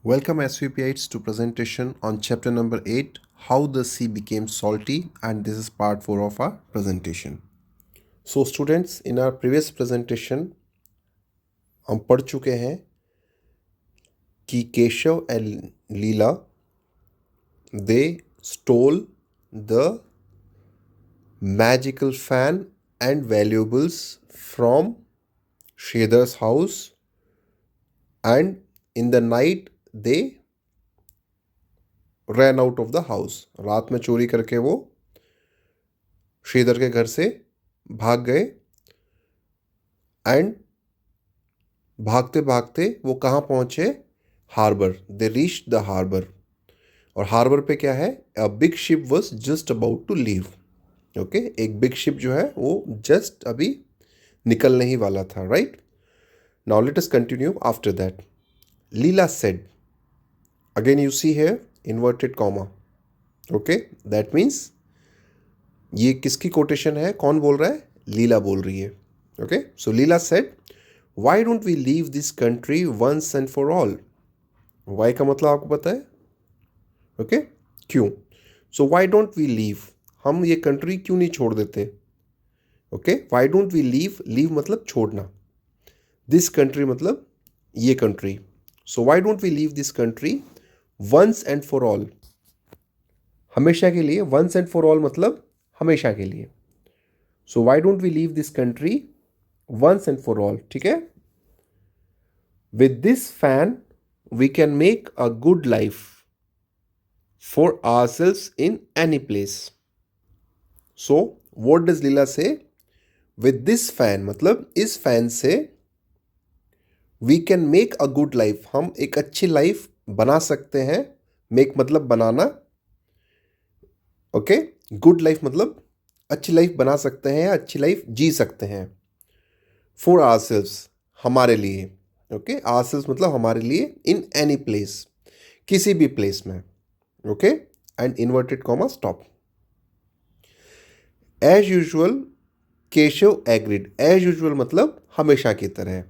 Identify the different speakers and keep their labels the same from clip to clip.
Speaker 1: Welcome SVPites to presentation on chapter number 8, How the Sea Became Salty, and this is part 4 of our presentation. So students, in our previous presentation हम पढ़ चुके हैं कि Keshav and Leela they stole the magical fan and valuables from Shredar's house, and in the night they ran out of the house. रात में चोरी करके वो श्रीधर के घर से भाग गए एंड भागते भागते वो कहाँ पहुँचे? Harbour. They reach the harbour. और हार्बर पे क्या है? A big ship was just about to leave. Okay, एक बिग शिप जो है वो जस्ट अभी निकलने ही वाला था. Right now let us continue after that. Leela said, again you see here inverted comma. Okay, that means ये किसकी कोटेशन है? कौन बोल रहा है? लीला बोल रही है. Okay, so Leela said, why don't we leave this country once and for all. Why का मतलब आपको पता है? ओके, क्यों? So why don't we leave, हम ये कंट्री क्यों नहीं छोड़ देते? Okay, why don't we leave, leave मतलब छोड़ना, दिस कंट्री मतलब ये country. So why don't we leave this country once and for all, हमेशा के लिए. वंस एंड फॉर ऑल मतलब हमेशा के लिए. So why don't we leave this country once and for all. ठीक है. With this fan we can make a good life for ourselves in any place. So what does Leela say? With this fan मतलब इस fan से we can make a good life, हम एक अच्छी life बना सकते हैं. मेक मतलब बनाना. ओके, गुड लाइफ मतलब अच्छी लाइफ बना सकते हैं, अच्छी लाइफ जी सकते हैं. फॉर आवरसेल्व्स, हमारे लिए. ओके, आवरसेल्व्स मतलब हमारे लिए. इन एनी प्लेस, किसी भी प्लेस में. Okay, and inverted comma stop. As usual Keshav agreed. As usual मतलब हमेशा की तरह.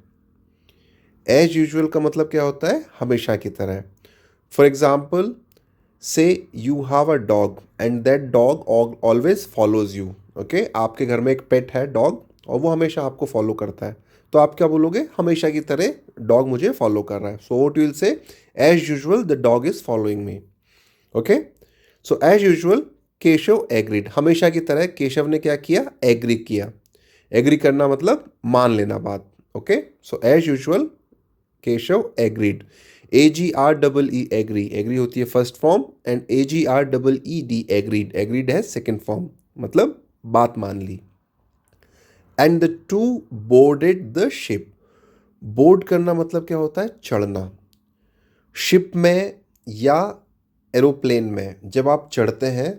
Speaker 1: एज यूजुअल का मतलब क्या होता है? हमेशा की तरह. फॉर एग्जाम्पल, से you have a dog and that dog always follows you. Okay, आपके घर में एक पेट है डॉग और वो हमेशा आपको फॉलो करता है, तो आप क्या बोलोगे? हमेशा की तरह डॉग मुझे फॉलो कर रहा है. So what you will say? As usual the dog is following me. Okay, so as usual Keshav agreed, हमेशा की तरह केशव ने क्या किया? एग्री किया. एग्री करना मतलब मान लेना बात. Okay, so as usual Keshav agreed. AGREE agree. Agree होती है first form and AGREED agreed. Agreed है सेकेंड फॉर्म, मतलब बात मान ली. And the two boarded the ship. Board करना मतलब क्या होता है? चढ़ना. शिप में या एरोप्लेन में जब आप चढ़ते हैं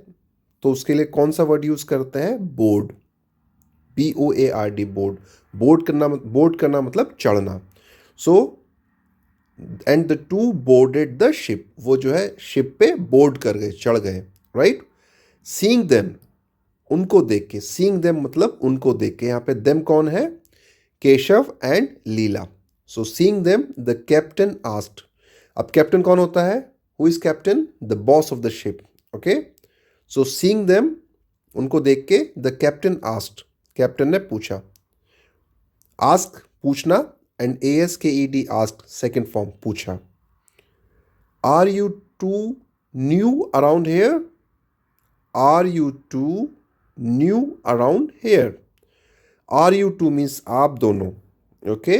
Speaker 1: तो उसके लिए कौन सा वर्ड यूज करते हैं? बोर्ड. BOARD, board. बोर्ड करना मतलब चढ़ना. So and the two boarded the ship, वो जो है शिप पे बोर्ड कर गए, चढ़ गए. राइट. सीइंग देम, उनको देख के. सीइंग देम मतलब उनको देख के. यहाँ पे देम कौन है? Keshav and Leela. So seeing them the captain asked. अब कैप्टन कौन होता है? Who is captain? The boss of the ship. Okay, so seeing them, उनको देख के, द कैप्टन आस्क्ड, कैप्टन ने पूछा. आस्क पूछना and ASKED asked second form पूछा. Are you too new around here? Are you too new around here. Are you two means आप दोनों. Okay,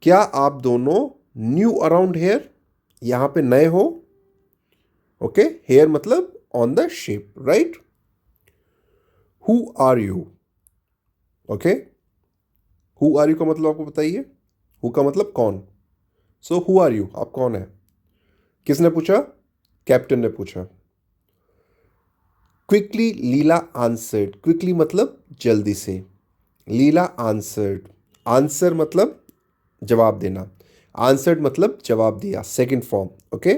Speaker 1: क्या आप दोनों न्यू अराउंड हेयर, यहां पे नए हो? ओके, हेयर मतलब on the ship. Right. Who are you. Okay, who are you का मतलब आपको बताइए. हु का मतलब कौन. सो हु आर यू, आप कौन है? किसने पूछा? कैप्टन ने पूछा. क्विकली लीला आंसर्ड. क्विकली मतलब जल्दी से. लीला आंसर्ड. आंसर मतलब जवाब देना. आंसर्ड मतलब जवाब दिया, सेकंड फॉर्म. ओके,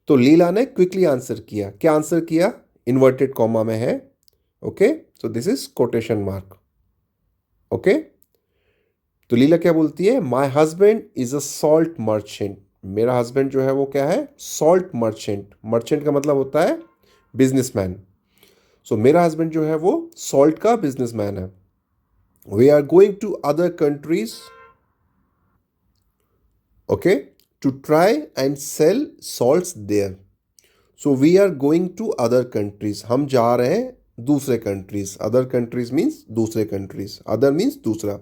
Speaker 1: तो लीला ने क्विकली आंसर किया. क्या आंसर किया? इन्वर्टेड कॉमा में है. Okay, so this is quotation mark. Okay, तो लीला क्या बोलती है? My husband is a salt merchant. मेरा हस्बैंड जो है वो क्या है, सॉल्ट मर्चेंट। मर्चेंट का मतलब होता है बिजनेसमैन। सो मेरा हस्बैंड जो है वो सॉल्ट का बिजनेसमैन है। We are going to other countries, okay, to try and sell salts there. So we are going to other countries, हम जा रहे हैं दूसरे कंट्रीज। अदर कंट्रीज मीन्स दूसरे कंट्रीज, अदर मीन्स दूसरा।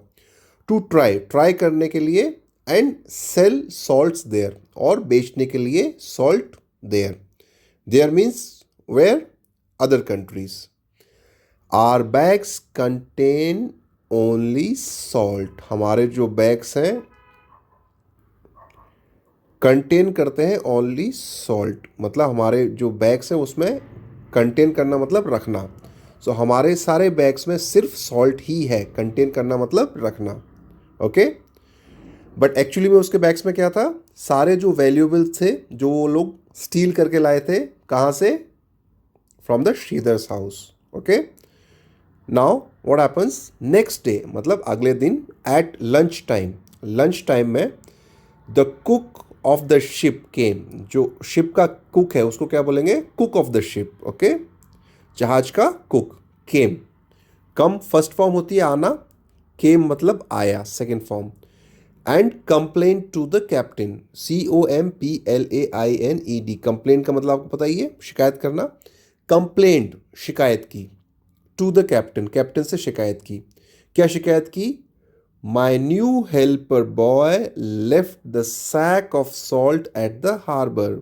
Speaker 1: टू ट्राई, ट्राई करने के लिए, एंड सेल सॉल्ट्स देयर, और बेचने के लिए salt there. There means where, other countries. Are bags contain only salt, हमारे जो बैग्स हैं कंटेन करते हैं ओनली सॉल्ट, मतलब हमारे जो बैग्स हैं उसमें कंटेन करना मतलब रखना। सो हमारे सारे बैग्स में सिर्फ सॉल्ट ही है, कंटेन करना मतलब रखना, ओके। बट एक्चुअली में उसके बैग्स में क्या था, सारे जो वैल्यूएबल्स थे जो वो लोग स्टील करके लाए थे, कहाँ से, from the Shridhar's house, okay. Now what happens next day, मतलब अगले दिन, at lunch time, lunch time में the cook of the ship came, जो शिप का कुक है उसको क्या बोलेंगे, cook of the ship, okay. जहाज का cook, came, come first form होती है आना, केम मतलब आया second form. And complain to the captain, COMPLAINED, complain का मतलब आपको पता ही है, शिकायत करना। कंप्लेंट, शिकायत की। टू द कैप्टन, कैप्टन से शिकायत की। क्या शिकायत की, my new helper boy left the sack of salt at the harbour.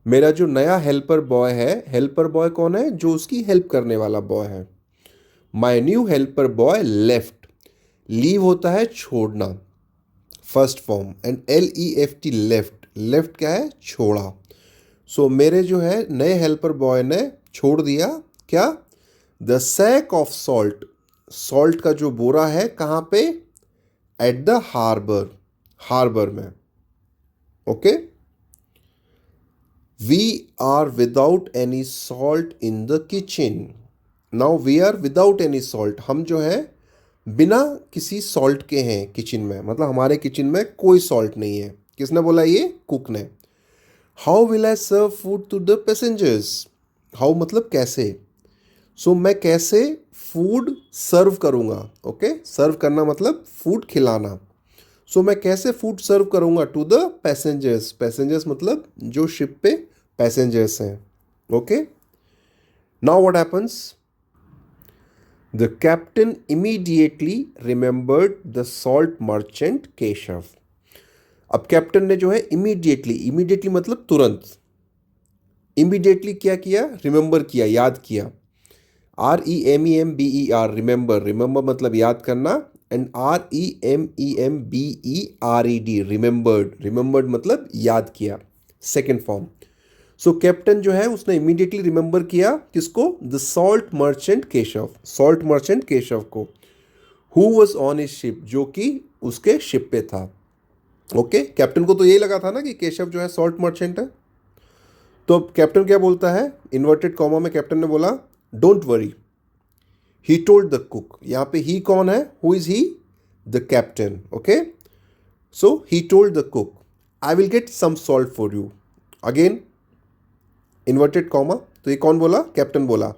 Speaker 1: मेरा जो नया हेल्पर बॉय है, हेल्पर बॉय कौन है, जो उसकी हेल्प करने वाला बॉय है। My new helper boy left, leave होता है छोड़ना, first form, and LEFT left, left क्या है, छोड़ा। सो मेरे जो है नए हेल्पर बॉय ने छोड़ दिया क्या, the sack of salt, salt का जो बोरा है कहाँ पे, एट द हार्बर, हार्बर में, okay. We are without any salt in the kitchen. Now we are without any salt, हम जो है बिना किसी सॉल्ट के हैं किचन में, मतलब हमारे किचन में कोई सॉल्ट नहीं है। किसने बोला, ये कुक ने। How will I serve food to the passengers, how मतलब कैसे, सो मैं कैसे फूड सर्व करूँगा, ओके। सर्व करना मतलब फूड खिलाना। सो मैं कैसे फूड सर्व करूँगा टू द पैसेंजर्स, पैसेंजर्स मतलब जो शिप पे पैसेंजर्स हैं, okay. Now what happens, the captain immediately remembered the salt merchant Keshav. अब कैप्टन ने जो है इमीडिएटली, इमीडिएटली मतलब तुरंत, इमीडिएटली क्या किया, रिमेंबर किया, याद किया। REMEMBER, रिमेंबर, रिमेंबर मतलब याद करना, एंड REMEMBERED, रिमेंबर्ड, रिमेंबर्ड मतलब याद किया, सेकेंड फॉर्म। सो कैप्टन जो है उसने इमीडिएटली रिमेंबर किया किसको, the salt merchant Keshav, salt merchant Keshav को। Who was on his ship, जो कि उसके शिप पे था, ओके। कैप्टन को तो यही लगा था ना कि केशव जो है सॉल्ट मर्चेंट है। तो कैप्टन क्या बोलता है, इन्वर्टेड कॉमा में कैप्टन ने बोला, don't worry, he told the cook. यहाँ पे ही कौन है, who is he, the captain, okay. So he told the cook, I will get some salt for you. Again inverted comma, तो ये कौन बोला, कैप्टन बोला,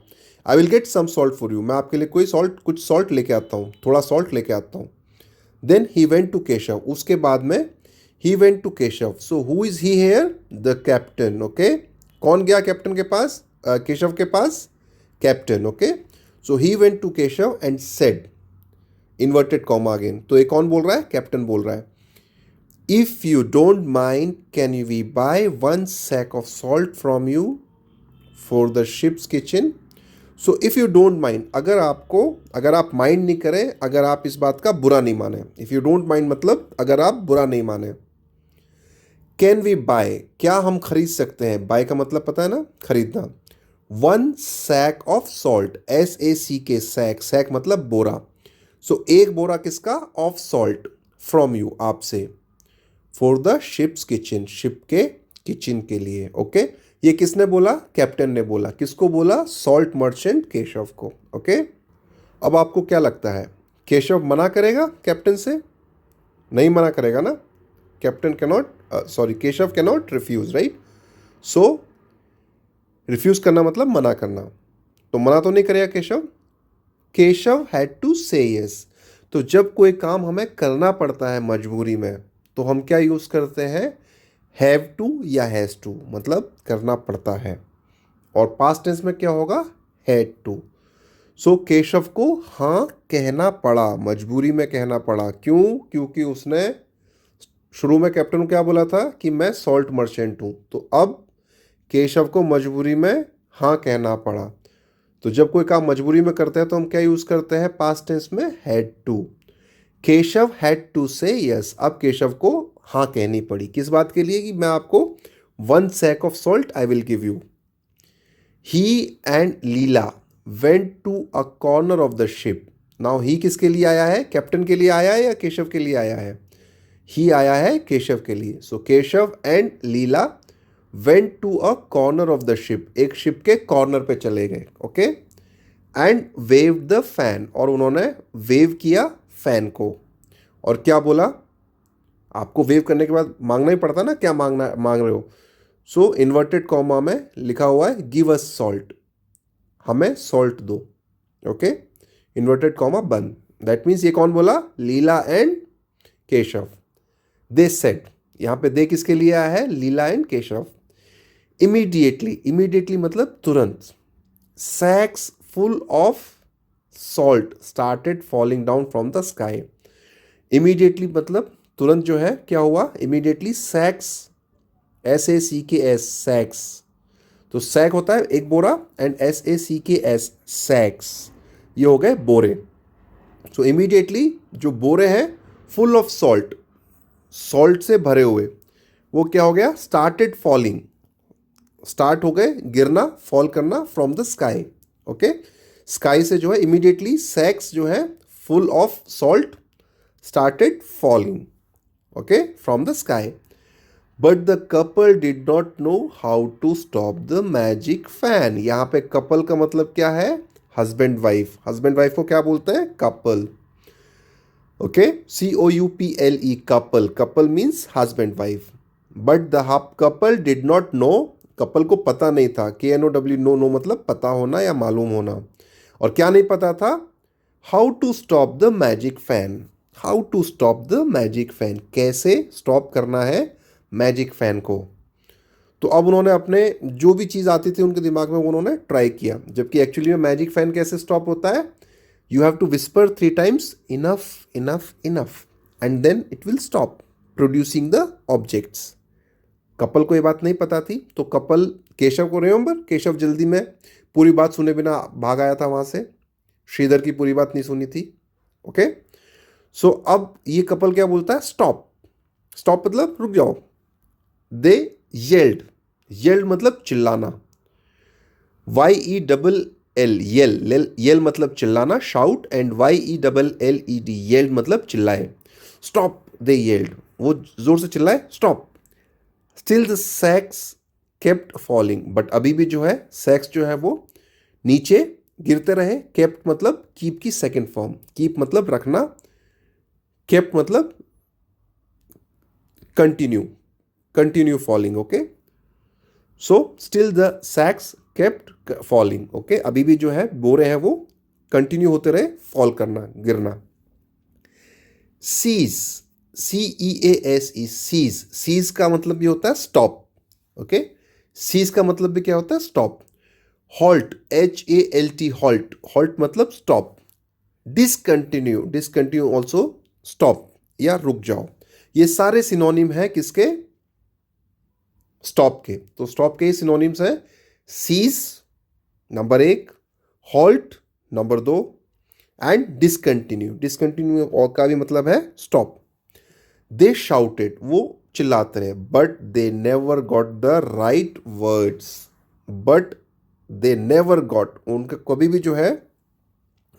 Speaker 1: I will get some salt for you, मैं आपके लिए कोई सॉल्ट, कुछ सॉल्ट लेके आता हूँ, थोड़ा सॉल्ट लेके आता हूँ। Then he went to Keshav, उसके बाद में he went to Keshav. So who is he here, the captain, okay. कौन गया कैप्टन के पास, केशव के पास, captain, okay. So he went to Keshav and said, inverted comma again, तो ये कौन बोल रहा है, कैप्टन बोल रहा है, if you don't mind can you we buy 1 sack of salt from you for the ship's kitchen. So if you don't mind, अगर आपको, अगर आप माइंड नहीं करें, अगर आप इस बात का बुरा नहीं माने, इफ़ यू डोंट माइंड मतलब अगर आप बुरा नहीं माने। कैन वी बाय, क्या हम खरीद सकते हैं, बाय का मतलब पता है ना, खरीदना। 1 sack of salt, SACK, sack, sack मतलब बोरा। सो एक बोरा किसका, ऑफ सॉल्ट, फ्रॉम यू, आपसे, for the ship's kitchen, ship के किचन के लिए, ओके। ये किसने बोला, कैप्टन ने बोला, किसको बोला, सॉल्ट मर्चेंट केशव को, ओके। अब आपको क्या लगता है, केशव मना करेगा कैप्टन से, नहीं मना करेगा ना, captain cannot Keshav cannot refuse, right? So refuse करना मतलब मना करना, तो मना तो नहीं करेगा Keshav. Keshav had to say yes. तो जब कोई काम हमें करना पड़ता है मजबूरी में, तो हम क्या यूज़ करते हैं? हैव टू या हैज़ टू, मतलब करना पड़ता है। और पास्ट टेंस में क्या होगा? Had to. सो केशव को हाँ कहना पड़ा, मजबूरी में कहना पड़ा। क्यों? क्योंकि उसने शुरू में कैप्टन को क्या बोला था कि मैं सॉल्ट मर्चेंट हूँ, तो अब केशव को मजबूरी में हाँ कहना पड़ा। तो जब कोई काम मजबूरी में करते हैं तो हम क्या यूज़ करते हैं पास्ट टेंस में? Had to. Keshav had to say yes. अब केशव को हाँ कहनी पड़ी, किस बात के लिए? कि मैं आपको 1 sack of salt I will give you. He and Leela went to a corner of the ship. Now he किसके लिए आया है? कैप्टन के लिए आया है या केशव के लिए आया है? ही आया है केशव के लिए। So Keshav and Leela went to a corner of the ship, एक शिप के कॉर्नर पे चले गए, okay. And wave the fan, और उन्होंने वेव किया फैन को। और क्या बोला? आपको वेव करने के बाद मांगना ही पड़ता ना, क्या मांग रहे हो। सो इन्वर्टेड कॉमा में लिखा हुआ है गिव अस सॉल्ट, हमें सॉल्ट दो, ओके। इन्वर्टेड कॉमा बंद। दैट मीन्स ये कौन बोला? Leela and Keshav. They said, यहां पे दे किसके लिए आया है? Leela and Keshav. Immediately, immediately मतलब तुरंत। Sacks full of salt started falling down from the sky. Immediately मतलब तुरंत जो है क्या हुआ? Immediately sacks, SACKS, sacks. तो सैक होता है एक बोरा, एंड SACKS सैक्स, ये हो गए बोरे। सो इमीडिएटली जो बोरे हैं फुल ऑफ सॉल्ट, सॉल्ट से भरे हुए, वो क्या हो गया? स्टार्टेड फॉलिंग, स्टार्ट हो गए गिरना, फॉल करना from the sky, okay. Sky से जो है इमीडिएटली सैक्स जो है full of salt started falling, okay, from the sky. But the couple did not know how to stop the magic fan. यहां पे कपल का मतलब क्या है? Husband wife. हस्बैंड वाइफ को क्या बोलते हैं? Couple, okay. COUPLE, couple. Couple means husband wife. But the couple did not no, couple को पता नहीं था। KNOW, नो, नो मतलब पता होना या मालूम होना। और क्या नहीं पता था? How to stop the magic fan. How to stop the magic fan, कैसे स्टॉप करना है मैजिक फैन को। तो अब उन्होंने अपने जो भी चीज़ आती थी उनके दिमाग में, उन्होंने ट्राई किया। जबकि एक्चुअली में मैजिक फैन कैसे स्टॉप होता है? You have to whisper 3 times enough, enough, enough, and then it will stop producing the objects. Couple को ये बात नहीं पता थी, तो कपल केशव को, रिमेंबर, केशव जल्दी में पूरी बात सुने बिना भाग आया था वहां से, श्रीधर की पूरी बात नहीं सुनी थी, ओके। सो अब ये कपल क्या बोलता है? स्टॉप। स्टॉप मतलब रुक जाओ। दे येल्ड, येल्ड मतलब चिल्लाना। YELL, येल मतलब चिल्लाना, शाउट, एंड YELLED, येल्ड मतलब चिल्लाए। स्टॉप, दे येल्ड, वो जोर से चिल्लाए, stop. Still the sacks kept falling, but अभी भी जो है सैक्स जो है वो नीचे गिरते रहे। केप्ट मतलब कीप की सेकेंड फॉर्म, कीप मतलब रखना, केप्ट मतलब continue, continue falling, okay. So still the sacks kept falling, okay. अभी भी जो है बोरे हैं वो कंटिन्यू होते रहे फॉल करना, गिरना। Seize, CEASE, seize. सीज का मतलब भी होता है स्टॉप, ओके। सीज का मतलब भी क्या होता है? Stop. Halt, HALT, halt, halt मतलब stop. Discontinue, discontinue also stop या रुक जाओ। ये सारे सिनोनिम है किसके? स्टॉप के। तो स्टॉप के सिनोनिम्स है cease number 1, halt number 2, and discontinue. Discontinue का भी मतलब है स्टॉप। दे शाउटेड, वो चिल्लाते रहे, but they never got the right words. But they never got, उनका कभी भी जो है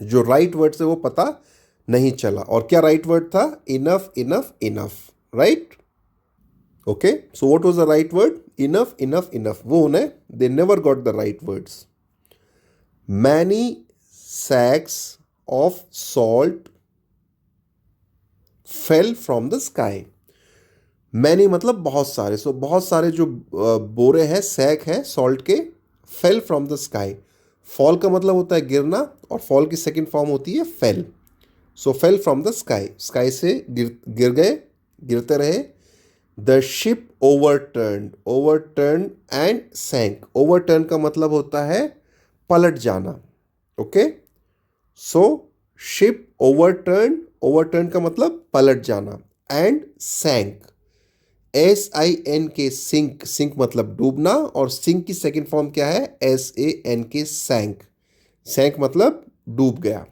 Speaker 1: जो राइट वर्ड्स है वो पता नहीं चला। और क्या राइट वर्ड था? Enough, enough, enough, right, okay. So what was the right word? Enough, enough, enough. वो उन्हें, they never got the right words. Many sacks of salt fell from the sky. Many मतलब बहुत सारे, सो बहुत सारे जो बोरे हैं, सैक है सॉल्ट के, fail from the sky. Fall का मतलब होता है गिरना, और फॉल की सेकंड फॉर्म होती है fell. So fell from the sky, sky से गिर गए, गिरते रहे। The ship overturn, overturn and sank. Overturn का मतलब होता है पलट जाना। Okay, so ship overturn, overturn का मतलब पलट जाना, and sank, SINK, sink, sink मतलब डूबना, और सिंक की सेकंड फॉर्म क्या है, SANK, सैंक, सैंक मतलब डूब गया।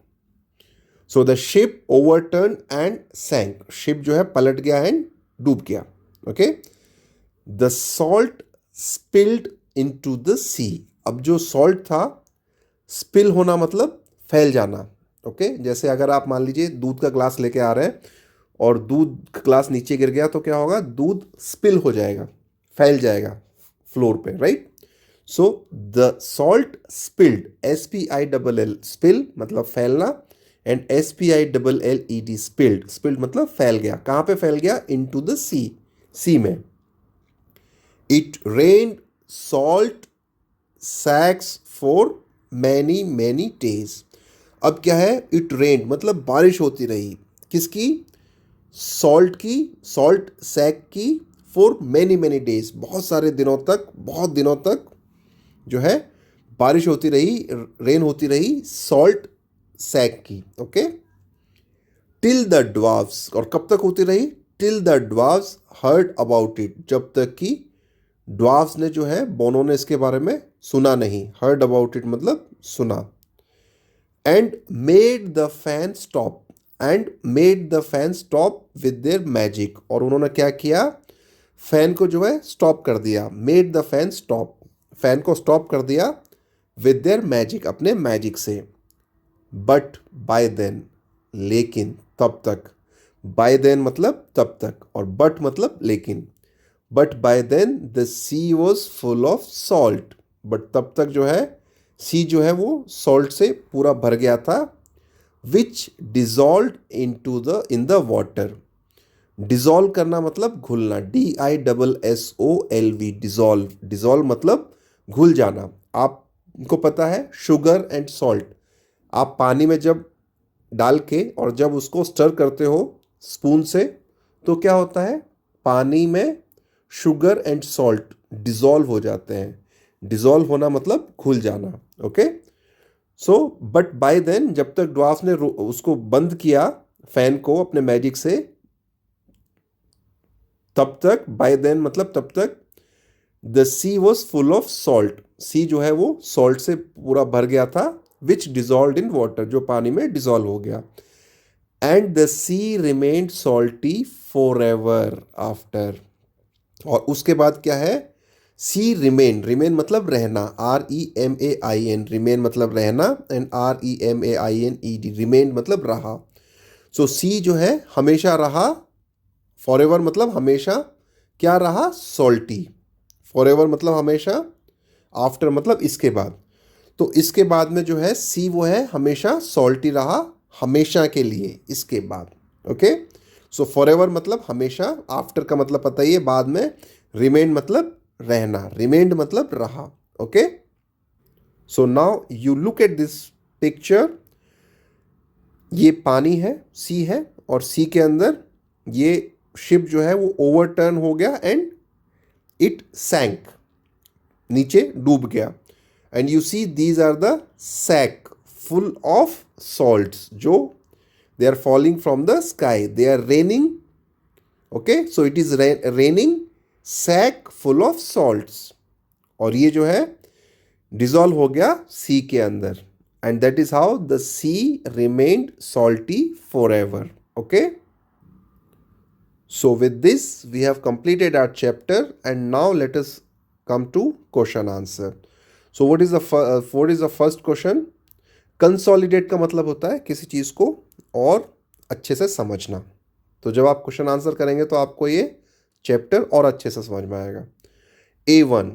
Speaker 1: So the ship overturn and sank, ship जो है पलट गया एंड डूब गया। Okay, the salt spilled into the sea. अब जो सॉल्ट था, स्पिल होना मतलब फैल जाना। ओके, जैसे अगर आप मान लीजिए दूध का ग्लास लेके आ रहे हैं और दूध का ग्लास नीचे गिर गया, तो क्या होगा, दूध स्पिल हो जाएगा, फैल जाएगा फ्लोर पे, right. So the salt spilled, SPILL, spill मतलब फैलना, एंड SPILLED, स्पिल्ड, स्पिल्ड मतलब फैल गया। कहाँ पे फैल गया, इनटू द सी, सी में। It rained salt sacks for many many days. अब क्या है, इट रेन्ड मतलब बारिश होती रही, किसकी, सॉल्ट की, सॉल्ट सैक की, फॉर मैनी मैनी डेज, बहुत सारे दिनों तक, बहुत दिनों तक जो है बारिश होती रही, रेन होती रही सॉल्ट सैक की। ओके, टिल द ड्वार्फ्स, और कब तक होती रही, till the dwarfs heard about it, जब तक कि ड्वार्फ्स ने जो है, बोनों ने इसके बारे में सुना नहीं। हर्ड अबाउट इट मतलब सुना। And made the fan stop, and made the fan stop with their magic, और उन्होंने क्या किया, फैन को जो है स्टॉप कर दिया। Made the fan stop, fan को स्टॉप कर दिया विद देयर मैजिक, अपने मैजिक से। बट बाय देन, लेकिन तब तक, बाय देन मतलब तब तक, और बट मतलब लेकिन। But by then the sea was full of salt, but तब तक जो है सी जो है वो सॉल्ट से पूरा भर गया था। Which dissolve in the water, dissolve करना मतलब घुलना, DISSOLV, डिजॉल्व, डिजॉल्व मतलब घुल जाना। आपको पता है शुगर एंड सॉल्ट, आप पानी में जब डाल के और जब उसको स्टर करते हो स्पून से, तो क्या होता है, पानी में शुगर एंड सॉल्ट डिजॉल्व हो जाते हैं। डिजॉल्व होना मतलब घुल जाना। Okay, so but by then, जब तक ड्वार्फ ने उसको बंद किया फैन को अपने मैजिक से, तब तक, बाय देन मतलब तब तक, the sea was full of salt, sea जो है वो सॉल्ट से पूरा भर गया था। विच डिजॉल्व इन वाटर, जो पानी में डिजॉल्व हो गया। And the sea remained salty for ever after, और उसके बाद क्या है, सी रिमेन, रिमेन मतलब रहना, REMAIN, रिमेन मतलब रहना, एंड REMAINED, रिमेन मतलब रहा। सो सी जो है हमेशा रहा, फॉर एवर मतलब हमेशा, क्या रहा, सॉल्टी, फॉर एवर मतलब हमेशा, आफ्टर मतलब इसके बाद। तो इसके बाद में जो है सी वो है हमेशा सॉल्टी रहा, हमेशा के लिए, इसके बाद। ओके, सो फॉर एवर मतलब हमेशा, आफ्टर का मतलब पता ही है बाद में, रिमेन मतलब रहना, रिमेंड मतलब रहा। Okay, so now you look at this picture, ये पानी है, सी है, और सी के अंदर ये शिप जो है वो ओवरटर्न हो गया एंड इट सैंक, नीचे डूब गया। And you see these are the sack full of salts, जो they are falling from the sky, they are raining. Okay, so it is raining sack full of salts, और ये जो है डिजॉल्व हो गया सी के अंदर, and that is how the sea remained salty for ever. Okay, so with this we have completed our chapter, and now let us come to question answer. So what is the first question? Consolidate का मतलब होता है किसी चीज़ को और अच्छे से समझना। तो जब आप क्वेश्चन आंसर करेंगे तो आपको ये चैप्टर और अच्छे से समझ में आएगा। A1,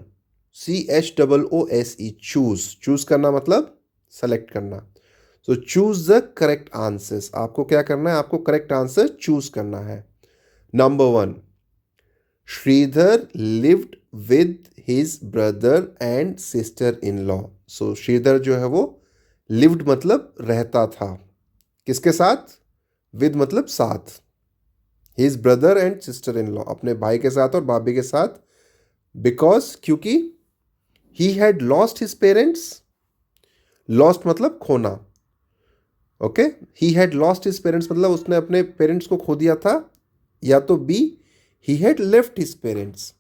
Speaker 1: CHOOSE, चूज, चूज करना मतलब सेलेक्ट करना। So choose the correct answers, आपको क्या करना है, आपको करेक्ट आंसर चूज करना है। Number 1, Shridhar lived with his brother and sister in law. So Shridhar जो है वो लिव्ड मतलब रहता था. किसके साथ? विद मतलब साथ. His brother and sister in law, अपने भाई के साथ और भाभी के साथ. बिकॉज क्योंकि he had lost his parents. Lost मतलब खोना. Okay, he had lost his parents मतलब उसने अपने पेरेंट्स को खो दिया था. या तो B, he had left his parents.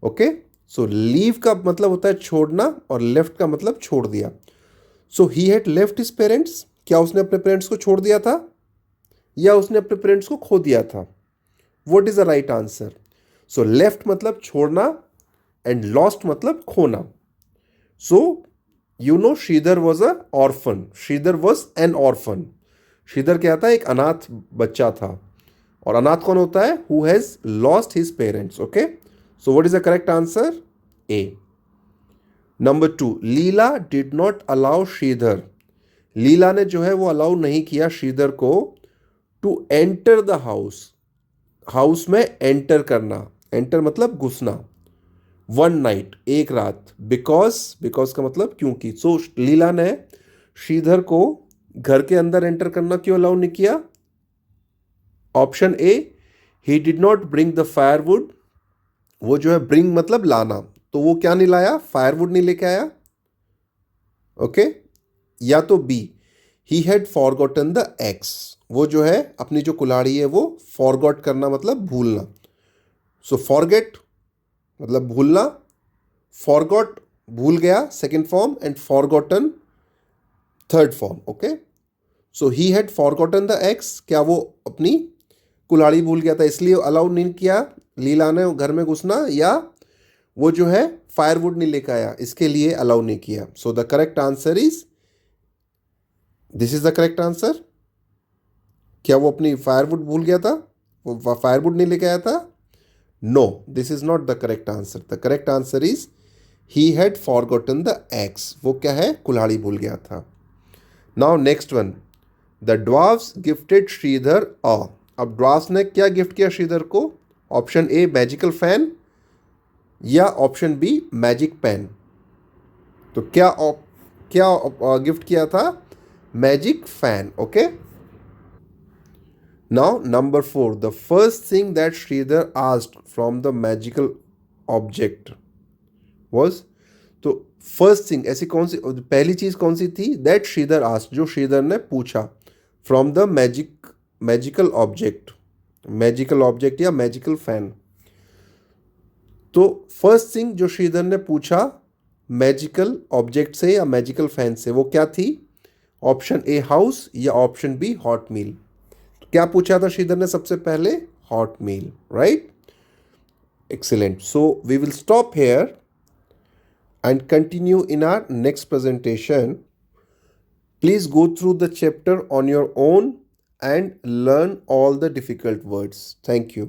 Speaker 1: Okay, so leave का मतलब होता है छोड़ना और लेफ्ट का मतलब छोड़ दिया. So he had left his parents, क्या उसने अपने पेरेंट्स को छोड़ दिया था या उसने अपने पेरेंट्स को खो दिया था? What is the right answer? So left मतलब छोड़ना एंड लॉस्ट मतलब खोना. So you know Sridhar was a orphan. Sridhar was an orphan. Sridhar क्या था? एक अनाथ बच्चा था. और अनाथ कौन होता है? Who has lost his parents. Okay, so what is the correct answer? A. Number 2, Leela did not allow Shridhar. Leela ने जो है वो अलाउ नहीं किया श्रीधर को to enter the house. House में एंटर करना. एंटर मतलब घुसना. वन नाइट, एक रात. बिकॉज का मतलब क्योंकि. सो लीला ने श्रीधर को घर के अंदर एंटर करना क्यों अलाउ नहीं किया? Option A, he did not bring the firewood. वो जो है ब्रिंग मतलब लाना, तो वो क्या नहीं लाया? फायरवुड नहीं लेके आया. ओके, या तो B, he had forgotten the axe. वो जो है अपनी जो कुल्हाड़ी है वो फॉरगॉट करना मतलब भूलना. सो फॉरगेट मतलब भूलना. फॉरगॉट भूल गया second form, and forgotten third form. Okay, so he had forgotten the x, क्या वो अपनी कुल्हाड़ी भूल गया था इसलिए अलाउ नहीं किया लीला ने घर में घुसना, या वो जो है फायरवुड नहीं लेकर आया इसके लिए अलाउ नहीं किया. So the correct answer is, this is the correct answer. क्या वो अपनी फायरवुड भूल गया था? वो फायरवुड नहीं लेके आया था? No, this is not the correct answer. The correct answer is he had forgotten the axe. वो क्या है? कुल्हाड़ी भूल गया था. Now next one, the dwarfs gifted Shridhar a. अब ड्वार्फ्स ने क्या गिफ्ट किया श्रीधर को? ऑप्शन ए मैजिकल फैन या ऑप्शन बी मैजिक पेन. तो क्या गिफ्ट किया था? Magic fan. Okay, now number 4, the first thing that Shridhar asked from the magical object was. तो फर्स्ट थिंग ऐसी कौन सी पहली चीज कौन सी थी? दैट श्रीधर आस्क्ड, जो श्रीधर ने पूछा from the magical object. Magical object या मैजिकल फैन. तो फर्स्ट थिंग जो श्रीधर ने पूछा मैजिकल ऑब्जेक्ट से या मैजिकल फैन से, वो क्या थी? ऑप्शन ए हाउस या ऑप्शन बी हॉट मील. तो क्या पूछा था श्रीधर ने सबसे पहले? Hot meal. Right, excellent. So we will stop here and continue in our next presentation. Please go through the chapter on your own and learn all the difficult words. Thank you.